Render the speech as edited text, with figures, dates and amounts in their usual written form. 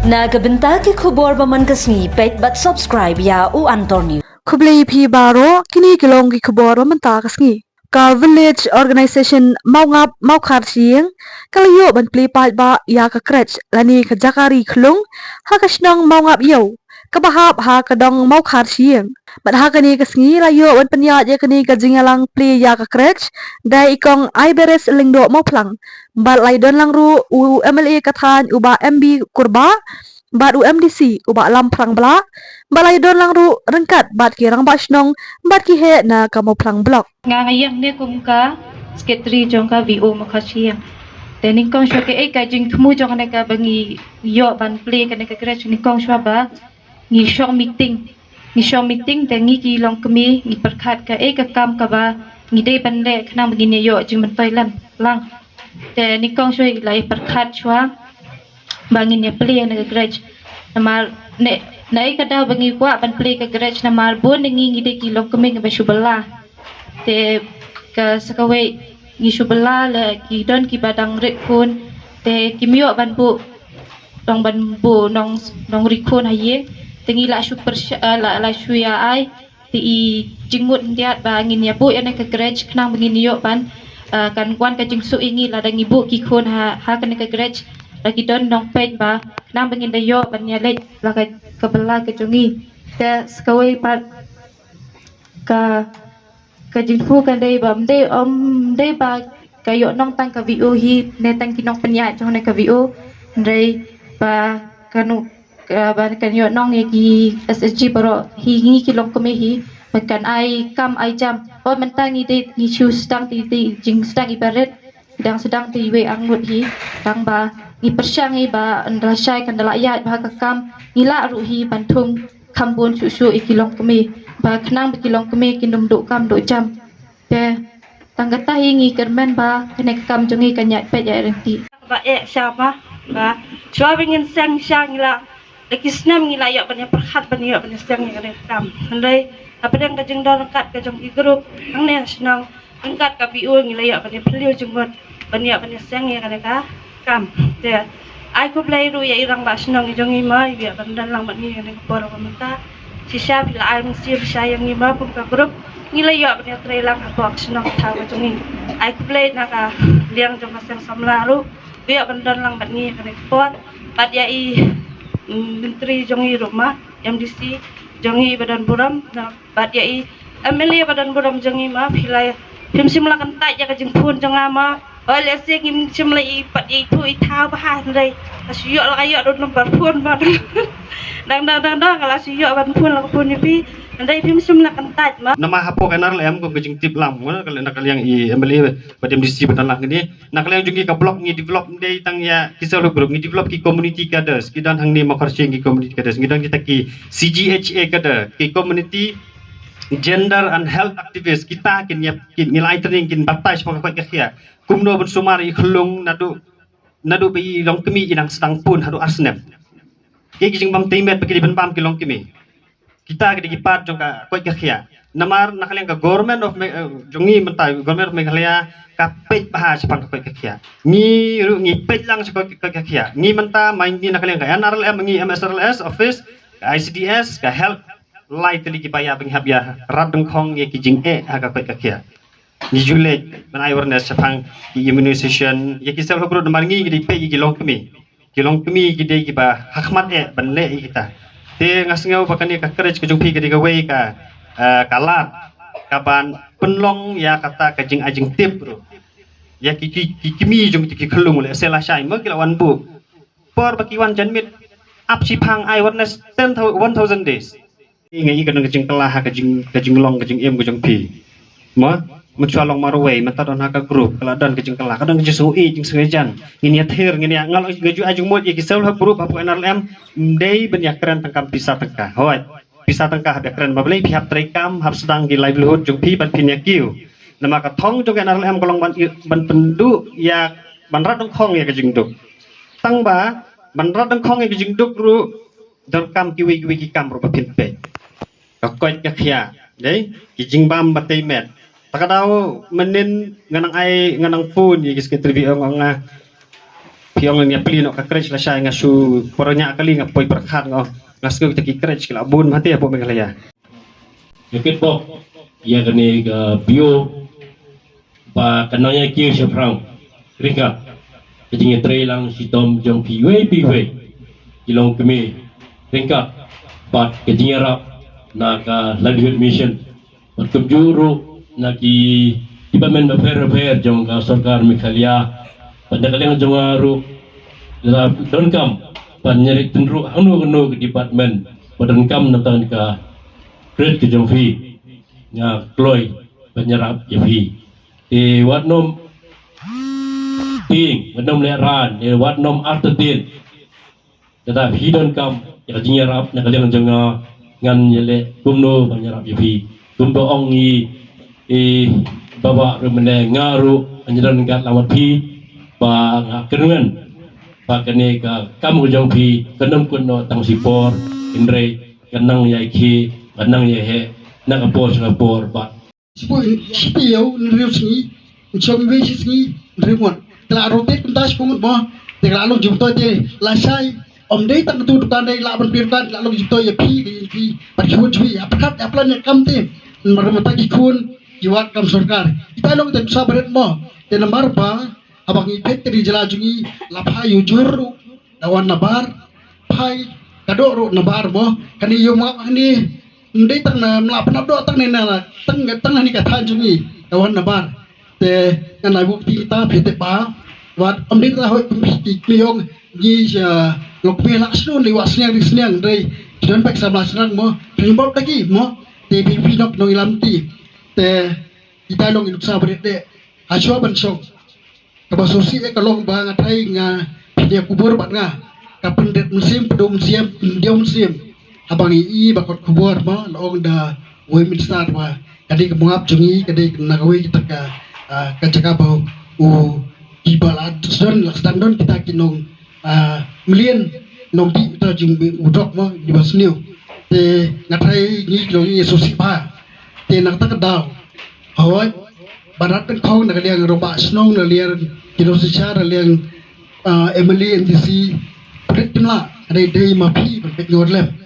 Nagabenta ki khubor baman kasni pet but subscribe ya u Antonio. Kublai phi baro kini kilong ki khubor man ta kasngi. Ka village organization mau ngap mau khar sieng kalayo ban pli pa ba ya ka krech lani ka jakari khlung ha ka snong mau ngap yo ka bahap ha ka dong mau khar sieng ban ha kani kasngi layo ban panya je kani ka jingalang pli ya ka krech dai ikong ai beres lingdo mau plang bat lai don lang ru u MLA kathan uba MB kurba bat UMDC uba lam plang bla balai don lang ru rengkat bat ki rang ba snong bat ki he na ka mau plang blok ngayang ne kumka sketri jongka VO makasih tening kong shwa ke ka jing thmu jong ne ka bangi yo ban play ka ne ka grech ni kong shwa ba ni shong meeting te ngi ki long kami ni perkhat ka ka kam ka ba ni dei ban le khna bangi ne yo jing ban toy lang te ni kong shwa lai perkhat shwa bangi ne play ne ka grech namar ne nai ka da bangi kwa ban play ka grech namar bon ngi dei ki long kami ba shubala te ka sakawe gi shubala le ki don ki badang ret kun te kimyo ban bu nong rikun haye tengi la super la shuya ai ti i jingut ndiat ba ngin ya bu ene ka grech knang bangin yo ban kan kwan ka jingsu ingi la dang ibu ki kun ha kan ka grech la ki don nong pej ba knang bangin da yo ban ya le la ka bala ka jungi te sakawe pat ka jinfu kan dei ba kayo nong tang ka VO hi ne tang kinong penya jong ne ka VO dei ba kanu ba kan yo nong ye ki SSG paro hi ngi ki long kome hi kan ai kam ai jam o man tang ni dei ni chu stang ti jing stang i baret sedang ti we angut hi dang ba ni persyang hi ba andra syai kan dala ya ba ka kam ila ru hi bantung khambun su ikilong kome ba knang bikilong keme kinum do kam do jam te tanggata hingi kermen ba kenek kam jongi kanya pe ya renti ba siapa ba chua bingin sang la lekisnam ngila ya banyak perhat banyak sang yang kam andai apa yang kajeng don kat kajeng i grup ang ne senang angkat ka biu ngila ya banyak beliau jenggot banyak sang yang ka kam te ai ku play ru ya irang ba senang jongi ma ya bandan lang ban ni yang poro komenta sisa bila ay mesti sayang iba pun ka grup nilai ya punya trailang aku senang tahu macam ni ay play naka liang jam masang samlaru dia bendan lang bat ni kan pot bat ya i menteri jongi rumah MDC jongi badan buram bat ya i MLA badan buram jongi ma hilai phim simla kan tai ya kajing pun jongama oleh sih ngim simla i pat itu i tahu bahas ndai asyo la kayo do nomor pun bat dang kalau siyo ban pun la pun ni andai phim simla kan tai ma nama hapo kanar lem ko gajing tip lam kalau nak yang i MLA badem disi badan lang ni nak yang jungi ka blog ni develop dei tang ya kisah lu grup ni develop ki community kaders ki dan hang ni makar sing ki community kaders ngidang kita ki CGHA kada ki community gender and health activist kita kin nilai training kin batai sebagai koi kia kumno ben sumari khulung nadu bi long kemi inang sedang pun hadu asnep ki jing bam timet pagi ben bam ki long kemi kita ke dipat jong ka koi kia namar nakaleng ka government of jongi mentai government of Meghalaya ka pej bahas pang koi kia ni ru ni pej lang sebagai koi kia ni menta main ni nakaleng ka NRLM ngi MSRLS office ka ICDS ka health lai teli ki paya penghap ya radung khong ye ki jing aga koi kia ni julek ban awareness sapang ki immunization ye ki sel hokro namar ngi di pe ki long kemi ki de ki ba hakmat ban le kita te ngasngau bakani ka courage ke jungpi ke di gawe ka kalat kaban penlong ya kata ka jing ajing tip bro ya ki kimi jung ki khulung le sela shai ma ki lawan bu por bakiwan janmit up sipang awareness 10,000 days ngai kan kajing kelah kajing long kajing em kajing pi ma mencualong marway mentadon haka grup kaladan kajing kelah kadang kajing sui jing sengajan ini athir ini ngal gaju ajung mod ye kisau ha grup apu NRLM dei ben ya keren tangkam pisah tengkah hoi pisah tengkah ada keren bablei pihak trekam hab sedang di livelihood jung pi ban pin ya kiu nama ka thong jung NRLM kolong ban pendu ya ban radong khong ya kajing duk tang ba ban radong khong ya kajing duk ru dorkam kiwi ki kam ro pin pe koi ka khia dei kijing bam batei met takadau menin nganang ai nganang pun ye sekretari ong tiong ni pli no ka krech la shay ngasu poronya kali ngapoi perkhat ngo ngasku taki krech kala bun mati apo mengalaya Yakit po, ia kini ke bio, pa kananya kiri seberang, ringka, ketinggi terelang si Tom jong piwe, ilong kami, ringka, pa ketinggi rap, nak lanjut mission, pat kebjuru, nak tiba men befer jong ka sarkar Meghalaya, pada kalian jong aru, don kam, pan nyeri tendru anu ke department, padan kam nonton ka Great ke jong fi nga kloy penyerap je fi wat nom ting wat nom leran wat nom artetin tata hidon kam ya penyerap na kalian jong ngan yele kumno penyerap je fi kumdo ong baba remene ngaru anjeran gat lamat fi pa kenungan pa kene ka kam jong fi kenom kuno tang sipor indre kenang yai ki kanang ye he nakapor ba Sipiyo nriusni chombe sisni nrimon tla rotet kuntas pungut mo te lalong jumto te lasai omdei tak tu tukan dei laban pirkan lalong jumto ye pi parchun chui apkat aplan ye kamte marmata ki kun jiwat kam sarkar kita long te sabaret mo te nambar ba abang ipet te jelajungi lapha yujur dawan nabar pai kadoro nabar mo kani yo ma ni ndai tang na melapan abdo tang nena tang ni kata jungi kawan nabar te kana bukti ta phete pa wat amdik ra hoi kumpi kliong ni lokpe laksno ni wasnyang disnyang dei don pak sablasnang mo primbot lagi mo te pipi nok no ilamti te kita long induk sabret de aswa bansong kabasosi e kalong ba ngatai nga dia kubur bat nga kapendet musim pedom siam diom musim abang bakot kubur ma laong da we minstar ma kadi kemuap jungi kadi nagawi kita ka cakabau u ibala don laksdan don kita kinong million nong di kita jung udok ma di basniu te ngatai ni lo ni sosi pa te nak tak daw hawai barat kan kau nak liang romba snong nak liang kinosi cara liang Emily NTC Pret timla ada dei mapi berpek nyorlem